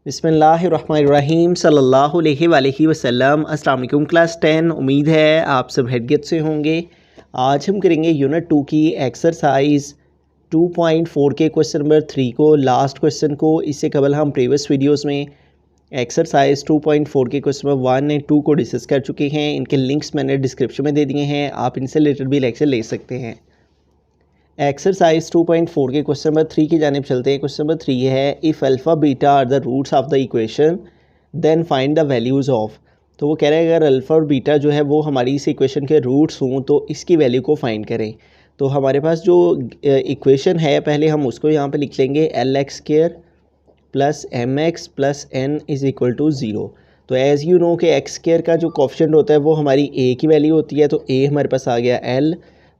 बिस्मिल्लाहिर्रहमानिर्रहीम सल्लल्लाहु अलैहि वसल्लम। अस्सलाम वालेकुम क्लास 10। उम्मीद है आप सब हैरियत से होंगे। आज हम करेंगे यूनिट 2 की एक्सरसाइज 2.4 के क्वेश्चन नंबर 3 को, लास्ट क्वेश्चन को। इससे कबल हम प्रीवियस वीडियोस में एक्सरसाइज 2.4 के क्वेश्चन नंबर 1 एंड 2 को डिस्कस कर चुके हैं। इनके लिंक्स मैंने डिस्क्रिप्शन में दे दिए हैं, आप इनसे रिलेटेड भी लेक्चर ले सकते हैं। एक्सरसाइज 2.4 के क्वेश्चन नंबर 3 की जानिब चलते हैं। क्वेश्चन नंबर 3 है if alpha beta are the roots of the equation then find the values of. तो वो कह रहे हैं अगर अल्फ़ा और बीटा जो है वो हमारी इस इक्वेशन के रूट्स हों तो इसकी वैल्यू को फाइंड करें। तो हमारे पास जो इक्वेशन है पहले हम उसको यहाँ पे लिख लेंगे LX² plus MX plus N is equal to 0। तो एज़ यू नो कि X² का जो कोफिशिएंट होता है वो हमारी A की वैल्यू होती है, तो A हमारे पास आ गया L,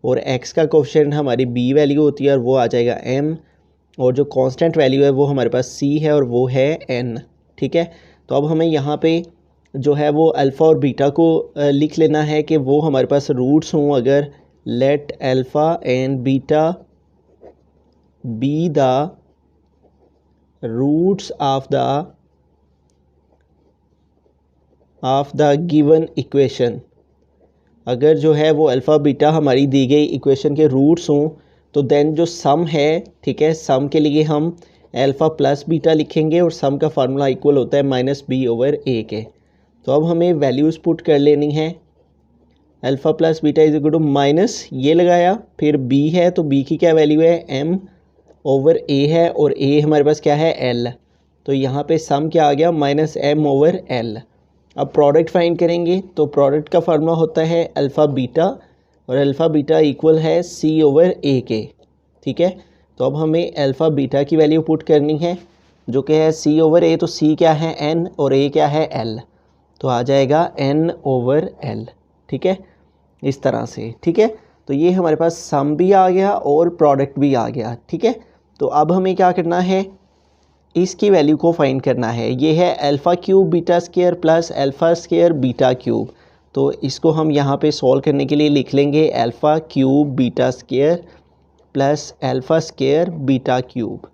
और x का कोफिशिएंट हमारी b वैल्यू होती है और वो आ जाएगा m, और जो कांस्टेंट वैल्यू है वो हमारे पास c है और वो है n। ठीक है, तो अब हमें यहाँ पे जो है वो अल्फ़ा और बीटा को लिख लेना है कि वो हमारे पास रूट्स हों। अगर let alpha and beta be the roots of the given equation, अगर जो है वो अल्फ़ा बीटा हमारी दी गई इक्वेशन के रूट्स हों तो देन जो सम है, ठीक है, सम के लिए हम अल्फ़ा प्लस बीटा लिखेंगे और सम का फार्मूला इक्वल होता है -b/a के। तो अब हमें वैल्यूज़ पुट कर लेनी है। Alpha plus beta is equal to minus ये लगाया, फिर b है तो b की क्या वैल्यू है m/a है, और a हमारे पास क्या है l। तो यहाँ पे सम क्या आ गया -m/l। अब प्रोडक्ट फाइंड करेंगे तो प्रोडक्ट का फार्मूला होता है अल्फ़ा बीटा, और अल्फ़ा बीटा इक्वल है c/a के। ठीक है, तो अब हमें अल्फ़ा बीटा की वैल्यू पुट करनी है जो कि है c/a। तो c क्या है n और a क्या है l, तो आ जाएगा n/l। ठीक है, इस तरह से। ठीक है, तो ये हमारे पास सम भी आ गया और प्रोडक्ट भी आ गया। ठीक है, तो अब हमें क्या करना है, इसकी वैल्यू को फाइंड करना है। ये है alpha cube beta square plus alpha square beta cube. तो इसको हम यहाँ पे सॉल्व करने के लिए लिख लेंगे alpha cube beta square plus alpha square beta cube.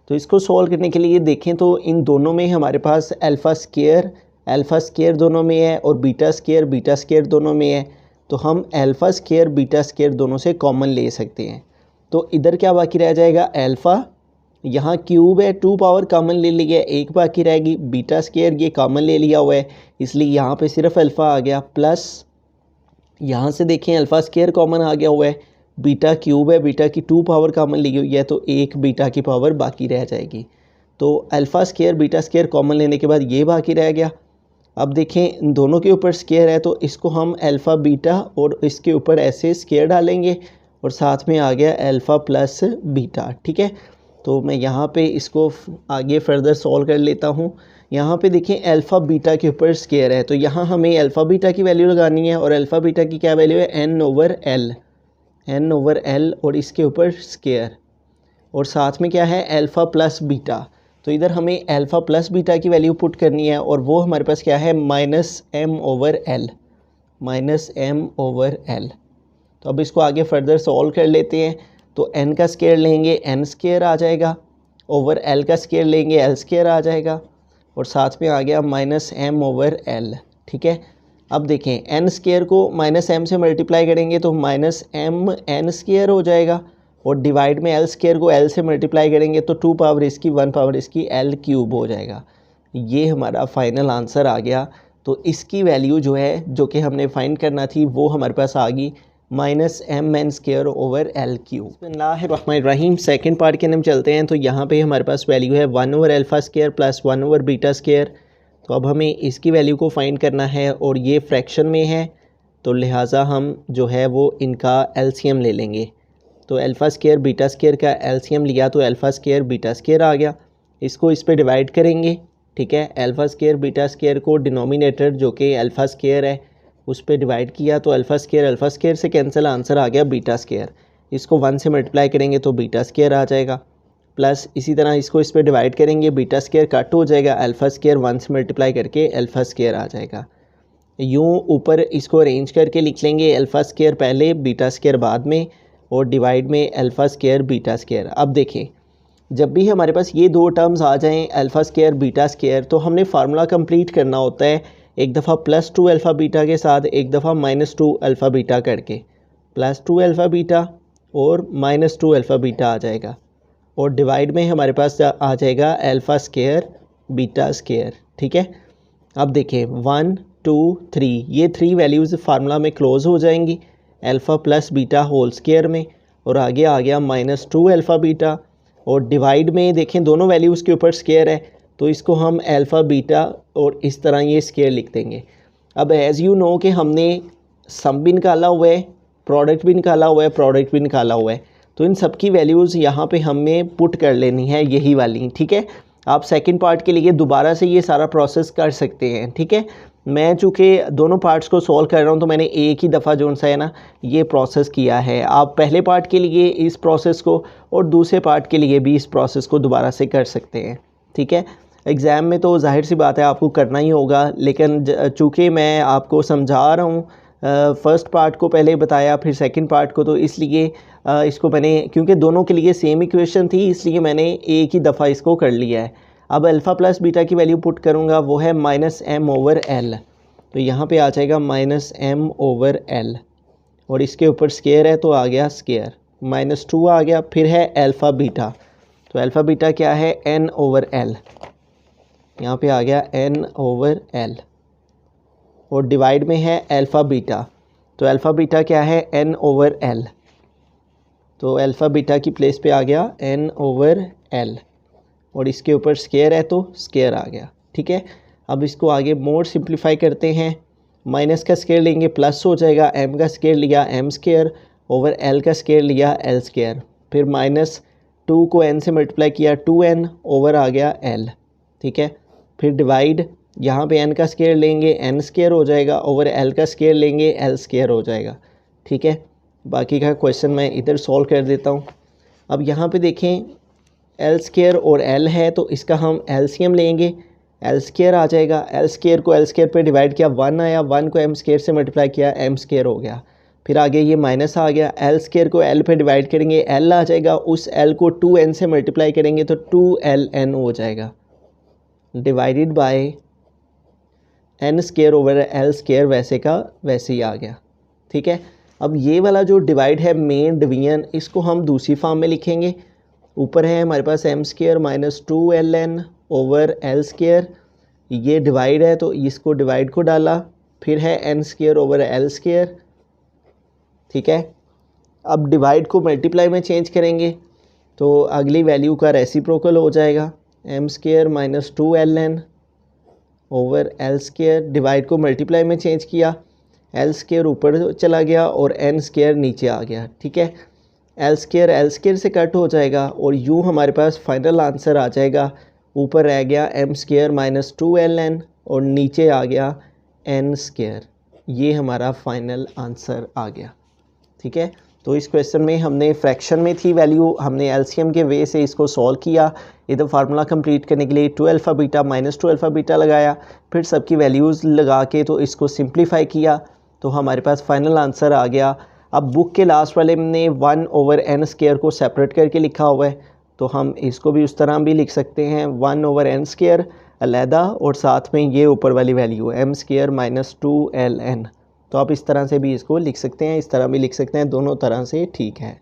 तो इसको सॉल्व करने के लिए देखें तो इन दोनों में हमारे पास अल्फ़ा स्क्वायर दोनों में है और बीटा स्क्वायर दोनों में है। तो हम अल्फ़ा स्क्वायर बीटा स्क्वायर दोनों से कॉमन ले सकते हैं। तो इधर क्या बाकी रह जाएगा, अल्फ़ा, यहाँ क्यूब है 2 पावर कॉमन ले लिया, एक बाकी रहेगी बीटा स्क्वायर, ये कॉमन ले लिया हुआ है इसलिए यहाँ पे सिर्फ अल्फ़ा आ गया, प्लस यहाँ से देखें अल्फ़ा स्क्वायर कॉमन आ गया हुआ है, बीटा क्यूब है, बीटा की 2 पावर कॉमन ली हुई है तो एक बीटा की पावर बाकी रह जाएगी। तो alpha square beta square common लेने के बाद ये बाकी रह गया। अब देखें दोनों के ऊपर स्क्वायर है तो इसको हम अल्फ़ा बीटा और इसके ऊपर ऐसे स्क्वायर डालेंगे और साथ में आ गया अल्फ़ा प्लस बीटा। ठीक है, तो मैं यहाँ पे इसको आगे फर्दर सॉल्व कर लेता हूँ। यहाँ पे देखें अल्फ़ा बीटा के ऊपर स्क्वायर है तो यहाँ हमें अल्फ़ा बीटा की वैल्यू लगानी है, और अल्फ़ा बीटा की क्या वैल्यू है n/l, और इसके ऊपर स्क्वायर, और साथ में क्या है अल्फ़ा प्लस बीटा। तो इधर हमें अल्फ़ा प्लस बीटा की वैल्यू पुट करनी है और वो हमारे पास क्या है -m/l। तो अब इसको आगे फर्दर सॉल्व कर लेते हैं। तो n का स्क्वायर लेंगे n² आ जाएगा, ओवर l का स्क्वायर लेंगे l² आ जाएगा, और साथ में आ गया -m/l। ठीक है, अब देखें n² को -m से मल्टीप्लाई करेंगे तो -mn² हो जाएगा, और डिवाइड में l² को l से मल्टीप्लाई करेंगे तो 2 पावर इसकी 1 पावर इसकी l³ हो जाएगा। ये हमारा फाइनल आंसर आ गया। तो इसकी वैल्यू जो है जो कि हमने फाइंड करना थी वो हमारे पास आ गई -mn²/l³। बिस्मिल्लाहिर्रहमानिर्रहीम। सेकंड पार्ट के अंदर चलते हैं। तो यहाँ पे हमारे पास वैल्यू है 1/α² प्लस 1/β²। तो अब हमें इसकी वैल्यू को फाइंड करना है और ये फ्रैक्शन में है तो लिहाजा हम जो है वो इनका एलसीएम ले लेंगे। तो α² β² का एलसीएम लिया तो α² β² आ गया, इसको इस पर डिवाइड करेंगे। ठीक है, α² β² को डिनोमिनेटर जो कि α² है उस पर डिवाइड किया तो α² से कैंसिल, आंसर आ गया β²। इसको 1 से मल्टीप्लाई करेंगे तो β² आ जाएगा, प्लस इसी तरह इसको इस पर डिवाइड करेंगे β² कट हो जाएगा, α² 1 से मल्टीप्लाई करके α² आ जाएगा। यूँ ऊपर इसको अरेंज करके लिख लेंगे α² पहले β² बाद में, और डिवाइड में α² β²। अब देखें जब भी हमारे पास ये दो टर्म्स आ जाएं अल्फ़ा स्केयर बीटा स्केयर, तो हमने फार्मूला कंप्लीट करना होता है, एक दफ़ा +2 अल्फ़ा बीटा के साथ, एक दफ़ा -2 अल्फ़ा बीटा करके। +2 अल्फ़ा बीटा और -2 अल्फ़ा बीटा आ जाएगा, और डिवाइड में हमारे पास आ जाएगा अल्फ़ा स्केयर बीटा स्केयर। ठीक है, अब देखें 1 2 3, ये 3 वैल्यूज़ फार्मूला में क्लोज़ हो जाएंगी alpha plus beta whole square में, और आगे आ गया -2 अल्फ़ा बीटा, और डिवाइड में देखें दोनों वैल्यूज़ के ऊपर स्केयर है, तो इसको हम अल्फ़ा बीटा और इस तरह ये स्केयर लिख देंगे। अब एज़ यू नो कि हमने सम भी निकाला हुआ है, प्रोडक्ट भी निकाला हुआ है, प्रोडक्ट भी निकाला हुआ है, तो इन सब की वैल्यूज़ यहाँ पे हमें पुट कर लेनी है, यही वाली। ठीक है, आप सेकंड पार्ट के लिए दोबारा से ये सारा प्रोसेस कर सकते हैं। ठीक है, मैं चूँकि दोनों पार्ट्स को सॉल्व कर रहा हूँ तो मैंने एक ही दफ़ा जो सा है ना ये प्रोसेस किया है। आप पहले पार्ट के लिए इस प्रोसेस को और दूसरे पार्ट के लिए भी इस प्रोसेस को दोबारा से कर सकते हैं। ठीक है, एग्ज़ाम में तो जाहिर सी बात है आपको करना ही होगा, लेकिन चूँकि मैं आपको समझा रहा हूँ, फ़र्स्ट पार्ट को पहले बताया फिर सेकंड पार्ट को, तो इसलिए इसको मैंने, क्योंकि दोनों के लिए सेम इक्वेशन थी, इसलिए मैंने एक ही दफ़ा इसको कर लिया है। अब अल्फ़ा प्लस बीटा की वैल्यू पुट करूँगा, वो है -m/l, तो यहाँ पे आ जाएगा -m/l, और इसके ऊपर स्केयर है तो आ गया स्केयर, -2 आ गया, फिर है अल्फ़ा बीटा, तो अल्फ़ा बीटा क्या है n/l, यहाँ पे आ गया n/l, और डिवाइड में है अल्फ़ा बीटा, तो अल्फ़ा बीटा क्या है n/l, तो अल्फ़ा बीटा की प्लेस पे आ गया n/l, और इसके ऊपर स्केयर है तो स्केयर आ गया। ठीक है, अब इसको आगे मोड सिंप्लीफाई करते हैं, माइनस का स्केयर लेंगे प्लस हो जाएगा, m का स्केयर लिया m स्केयर ओवर l का स्केयर लिया l स्केयर, फिर -2 को n से मल्टीप्लाई किया 2n ओवर आ गया l। ठीक है, फिर डिवाइड, यहाँ पे n का स्केयर लेंगे n स्केयर हो जाएगा, ओवर l का स्केयर लेंगे l स्केयर हो जाएगा। ठीक है, बाकी का क्वेश्चन मैं इधर सॉल्व कर देता हूँ। अब यहाँ पे देखें l स्केयर और l है, तो इसका हम एलसीएम लेंगे, l स्केयर आ जाएगा, l स्केयर को l स्केयर पे डिवाइड किया 1 आया, 1 को m स्केयर से मल्टीप्लाई किया m स्केयर हो गया, फिर आगे ये माइनस आ गया, l स्केयर को l पे डिवाइड करेंगे l आ जाएगा, उस l को 2n से मल्टीप्लाई करेंगे तो 2ln हो जाएगा, divided by n square over l square, वैसे का वैसे ही आ गया। ठीक है, अब ये वाला जो डिवाइड है मेन डिवीजन, इसको हम दूसरी फॉर्म में लिखेंगे। ऊपर है हमारे पास m square -2ln over l square, ये डिवाइड है तो इसको डिवाइड को डाला, फिर है n square over l square. ठीक है, अब डिवाइड को मल्टीप्लाई में चेंज करेंगे तो अगली वैल्यू का रेसिप्रोकल हो जाएगा, m square -2ln over l square, divide को मल्टीप्लाई में चेंज किया, l स्केयर ऊपर चला गया और n स्केयर नीचे आ गया। ठीक है, l स्केयर से कट हो जाएगा, और यूँ हमारे पास फाइनल आंसर आ जाएगा, ऊपर रह गया m स्केयर -2ln और नीचे आ गया n स्केयर, ये हमारा फाइनल आंसर आ गया। ठीक है, तो इस क्वेश्चन में हमने फ्रैक्शन में थी वैल्यू, हमने एलसीएम के वे से इसको सॉल्व किया। इधर फार्मूला कंप्लीट करने के लिए 2 अल्फ़ा बीटा -2 अल्फ़ा बीटा लगाया, फिर सबकी वैल्यूज़ लगा के तो इसको सिंप्लीफाई किया, तो हमारे पास फाइनल आंसर आ गया। अब बुक के लास्ट वाले में 1 ओवर n स्केयर को सेपरेट करके लिखा हुआ है, तो हम इसको भी उस तरह भी लिख सकते हैं, 1 ओवर n स्केयर अलहदा और साथ में ये ऊपर वाली वैल्यू m स्केयर -2ln, तो आप इस तरह से भी इसको लिख सकते हैं, इस तरह भी लिख सकते हैं, दोनों तरह से ठीक है।